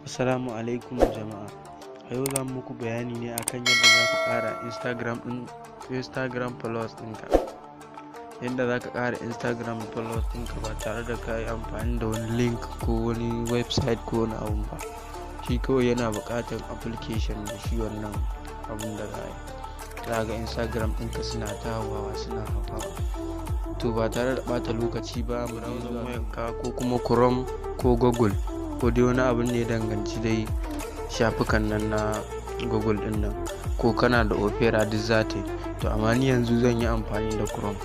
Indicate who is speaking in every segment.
Speaker 1: Assalamu alaikum jama'a. A yau za muku bayani ne akan yadda za ka ƙara Instagram followers ɗinka. Yadda za ka ƙara Instagram followers ɗinka ba tare da ka yi amfani da wani link ko wani website ko wani abu ba. Shi kawai yana buƙatar application da shi wannan abun da za a yi. Za ga Instagram ɗinka suna ta hawa suna hawa. To ba tare da ɓata lokaci ba, mu browser wayarka ko kuma Chrome ko Google ko dai wani abin da ya danganci dai shafukan nan na Google din nan, ko kana da Opera duk za ta yi. To amma ni yanzu zan yi amfani da Chrome.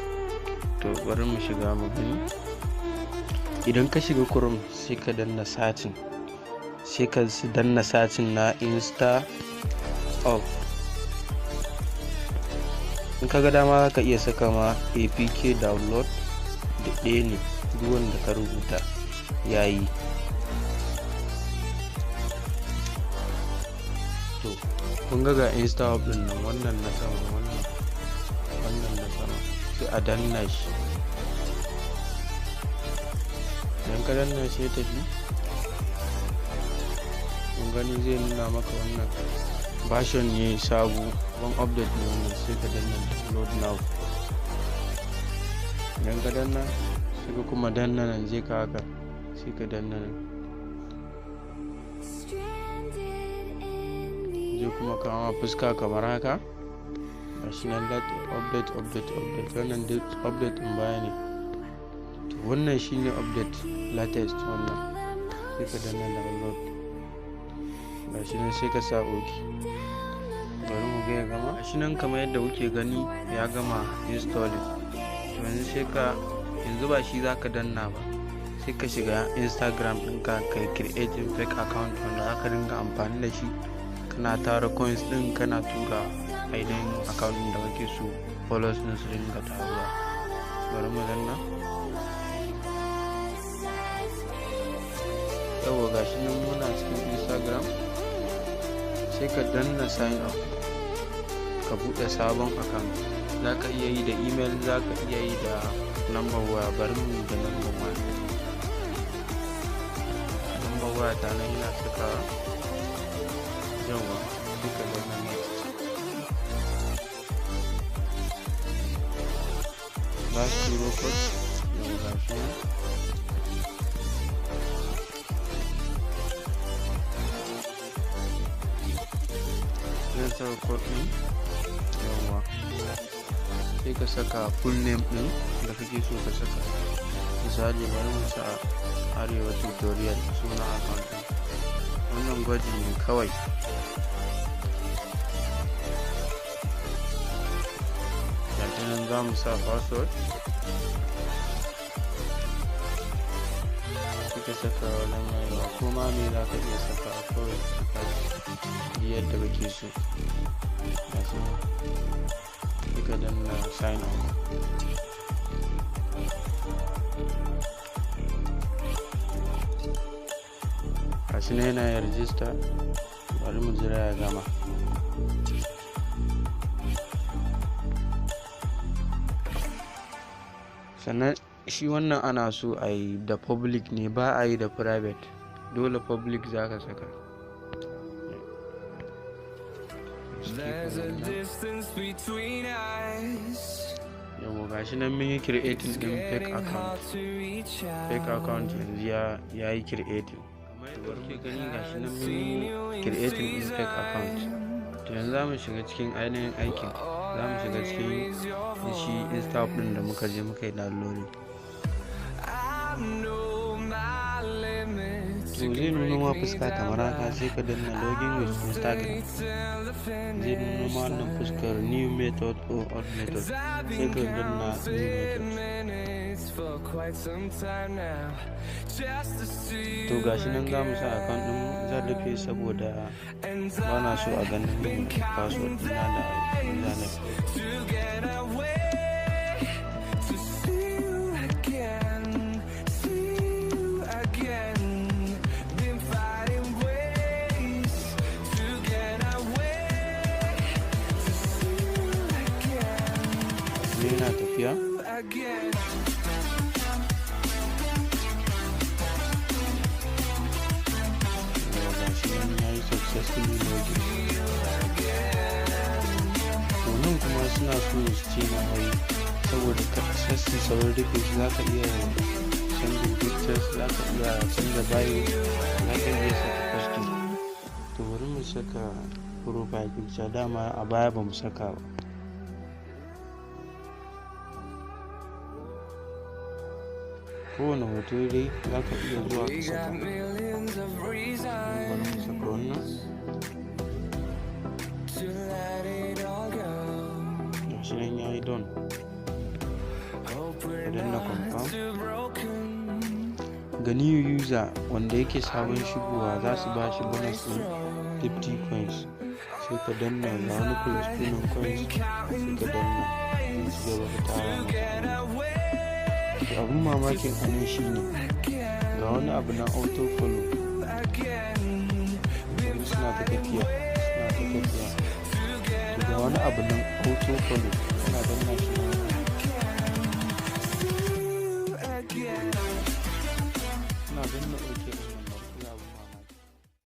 Speaker 1: To bari mu shiga mu gani. Idan ka shiga Chrome sai ka danna searching, sai ka danna searching na Insta of. In ka ga dama za ka iya saka ma APK download da ɗaya ne, duk wanda ka rubuta yayi. To kun ga Insta of din nan, wannan na sama, wannan na sama, sai a danna shi. Idan ka danna shi ya tafi, kun gani zai nuna maka wannan version ne sabo, one update ne wannan, sai ka danna download now. Idan ka danna sai ka kuma danna nan, je ka haka sai ka danna nan, zai kuma kama fuska kamar haka. Gashi nan update wannan duk update din baya ne. To wannan shine update latest wannan, sai ka danna download. Gashi nan sai ka sa OK. Bari mu ga ya gama. Gashi nan kamar yadda kuke gani ya gama installing. To yanzu ba shi zaka danna ba, sai ka shiga Instagram ɗinka kai creating fake account wanda zaka dinga amfani da shi kana tara coins din, kana tura ainihin account din da kake so followers din su dinga taruwa. Bari mu danna. Yawa gashi nan muna cikin Instagram, sai ka danna sign up, ka buɗe sabon account. Za ka iya yi da email, za ka iya yi da number waya. Bari mu da number waya. Number waya ta nan ina saka yawa, duka danna next. Za su turo code, yawa gashi nan. Zan saka code ɗin, yawa. Sai ka saka full name ɗin da kake so ka saka. Misali bari mu sa Arewa Tutorial suna account ɗin. Wannan gwaji ne kawai. Gashi nan za mu sa password. Sai ka saka wannan yawa, ko ma me za ka iya saka kawai ka saka yadda kake so. Gashi nan. Sai ka danna sign up. Gashi nan yana yin register. Bari mu jira ya gama. Sannan shi wannan ana so a yi da public ne, ba a yi da private. Dole public za ka saka. Yawa gashi nan mun yi creating din fake account. Fake account yanzu ya yi creating. Bari mu gani, gashi nan mun yi creating din fake account. To yanzu za mu shiga cikin ainihin aikin. Za mu shiga cikin shi Insta din da muka je muka yi downloading. To zai nuna ma fuska kamar haka, sai ka danna login with Instagram. Zai nuna ma wannan fuskar new method or old method, sai ka danna new method. To gashi nan za mu sa account din zan rufe saboda ba na so a ganin password ɗina da username. Yana tafiya. suna so su ce na hayi, saboda sassi saurin rufe shi za ka iya canza pictures, za ka iya canza bio, za ka iya saka costume. To bari mu saka profile picture, dama a baya ba mu saka ba. Kowane hoto dai za ka iya zuwa ka saka. Bari mu saka wannan. Gashi nan ya yi don. Ka danna confirm. Ga new user wanda yake sabon shigowa za su ba shi bonus ɗin 50 coins. Sai ka danna ga wani plus ɗin coins, sai ka danna zai ci gaba da tara maka. Abun mamakin a nan shi ne ga wani abu na auto follow, suna ta tafiya. Ga wani abu nan auto follow